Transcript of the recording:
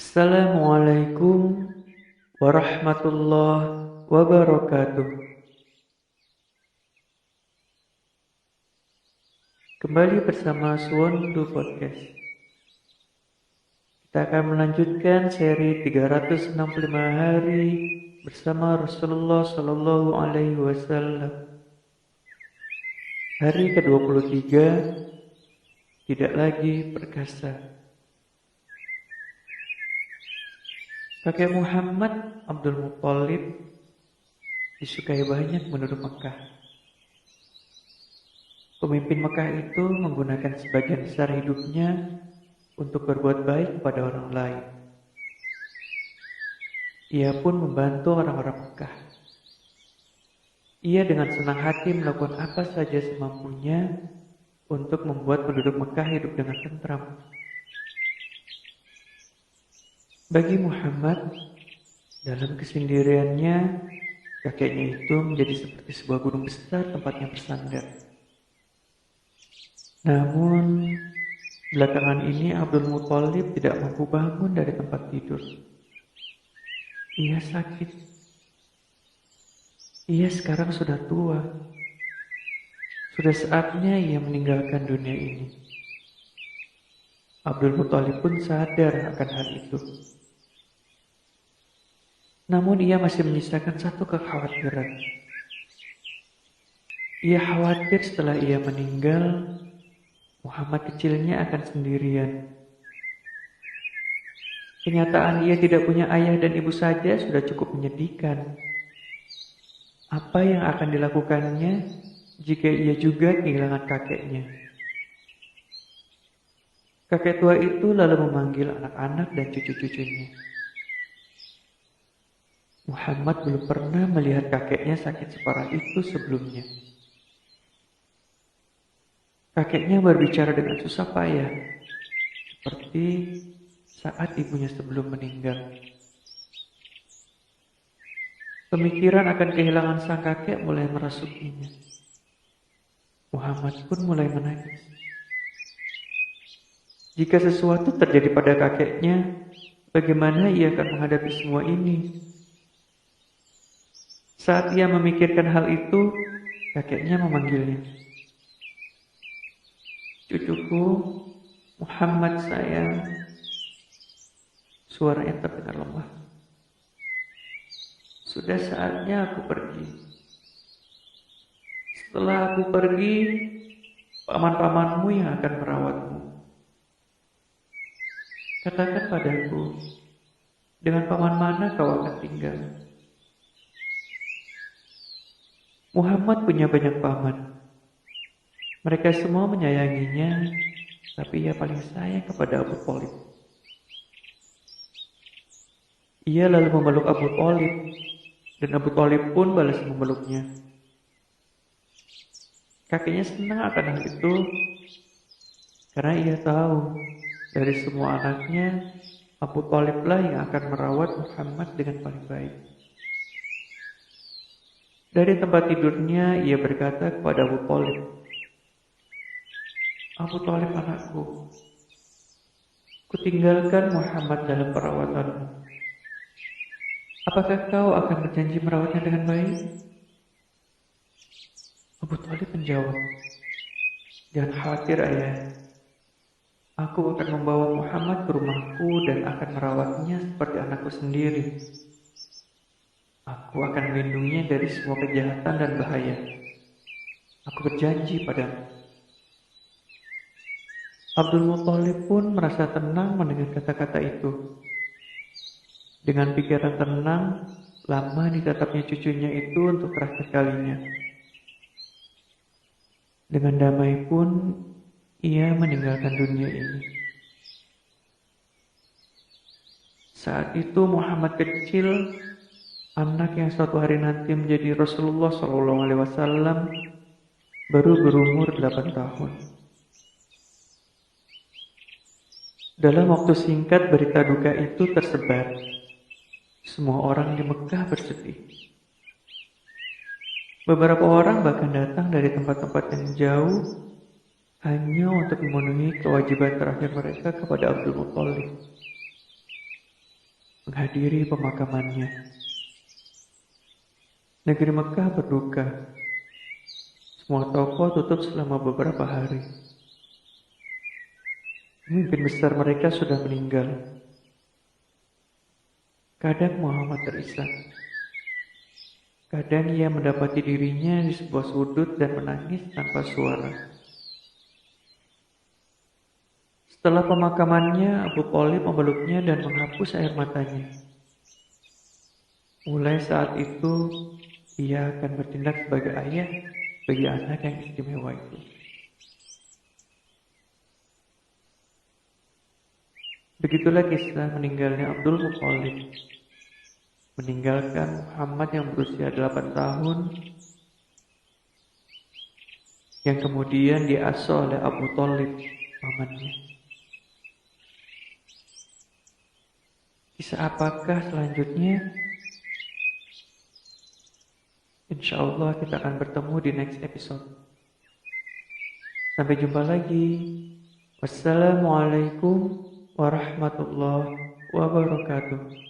Assalamualaikum warahmatullahi wabarakatuh. Kembali bersama Suwondu Podcast. Kita akan melanjutkan seri 365 hari bersama Rasulullah Sallallahu Alaihi Wasallam. Hari ke-23, tidak lagi perkasa. Kakek Muhammad Abdul Muthalib disukai banyak penduduk Mekah. Pemimpin Mekah itu menggunakan sebagian besar hidupnya untuk berbuat baik kepada orang lain. Ia pun membantu orang-orang Mekah. Ia dengan senang hati melakukan apa saja semampunya untuk membuat penduduk Mekah hidup dengan tentram. Bagi Muhammad, dalam kesendiriannya, kakeknya itu menjadi seperti sebuah gunung besar tempatnya bersandar. Namun, belakangan ini Abdul Muthalib tidak mampu bangun dari tempat tidur. Ia sakit. Ia sekarang sudah tua. Sudah saatnya ia meninggalkan dunia ini. Abdul Muthalib pun sadar akan hal itu. Namun ia masih menyisakan satu kekhawatiran. Ia khawatir setelah ia meninggal, Muhammad kecilnya akan sendirian. Kenyataan ia tidak punya ayah dan ibu saja sudah cukup menyedihkan. Apa yang akan dilakukannya jika ia juga kehilangan kakeknya? Kakek tua itu lalu memanggil anak-anak dan cucu-cucunya. Muhammad belum pernah melihat kakeknya sakit separah itu sebelumnya. Kakeknya berbicara dengan susah payah, seperti saat ibunya sebelum meninggal. Pemikiran akan kehilangan sang kakek mulai merasukinya. Muhammad pun mulai menangis. Jika sesuatu terjadi pada kakeknya, bagaimana ia akan menghadapi semua ini? Saat ia memikirkan hal itu, kakeknya memanggilnya. "Cucuku, Muhammad sayang." Suaranya terdengar lemah. "Sudah saatnya aku pergi. Setelah aku pergi, paman-pamanmu yang akan merawatmu. Katakan padaku, dengan paman mana kau akan tinggal?" Muhammad punya banyak paman. Mereka semua menyayanginya, tapi ia paling sayang kepada Abu Thalib. Ia lalu memeluk Abu Thalib, dan Abu Thalib pun balas memeluknya. Kakeknya senang akan hal itu, karena ia tahu dari semua anaknya, Abu Thaliblah yang akan merawat Muhammad dengan paling baik. Dari tempat tidurnya, ia berkata kepada Abu Thalib, "Abu Thalib anakku, kutinggalkan Muhammad dalam perawatanmu. Apakah kau akan berjanji merawatnya dengan baik?" Abu Thalib menjawab, "Jangan khawatir ayah. Aku akan membawa Muhammad ke rumahku dan akan merawatnya seperti anakku sendiri. Aku akan melindunginya dari semua kejahatan dan bahaya. Aku berjanji padamu." Abdul Muthalib pun merasa tenang mendengar kata-kata itu. Dengan pikiran tenang, lama ditatapnya cucunya itu untuk terakhir kalinya. Dengan damai pun, ia meninggalkan dunia ini. Saat itu Muhammad kecil, anak yang suatu hari nanti menjadi Rasulullah SAW, baru berumur 8 tahun. Dalam waktu singkat berita duka itu tersebar. Semua orang di Mekah bersedih. Beberapa orang bahkan datang dari tempat-tempat yang jauh hanya untuk memenuhi kewajiban terakhir mereka kepada Abdul Muthalib. menghadiri pemakamannya. Negeri Mekah berduka. Semua toko tutup selama beberapa hari. Pemimpin besar mereka sudah meninggal. Kadang Muhammad terisak. Kadang ia mendapati dirinya di sebuah sudut dan menangis tanpa suara. Setelah pemakamannya, Abu Thalib memeluknya dan menghapus air matanya. Mulai saat itu, ia akan bertindak sebagai ayah bagi anak yang istimewa itu. Begitulah kisah meninggalnya Abdul Muthalib, meninggalkan Muhammad yang berusia 8 tahun, yang kemudian diasuh oleh Abu Thalib, pamannya. Kisah apakah selanjutnya? Insya Allah kita akan bertemu di next episode. Sampai jumpa lagi. Wassalamualaikum warahmatullahi wabarakatuh.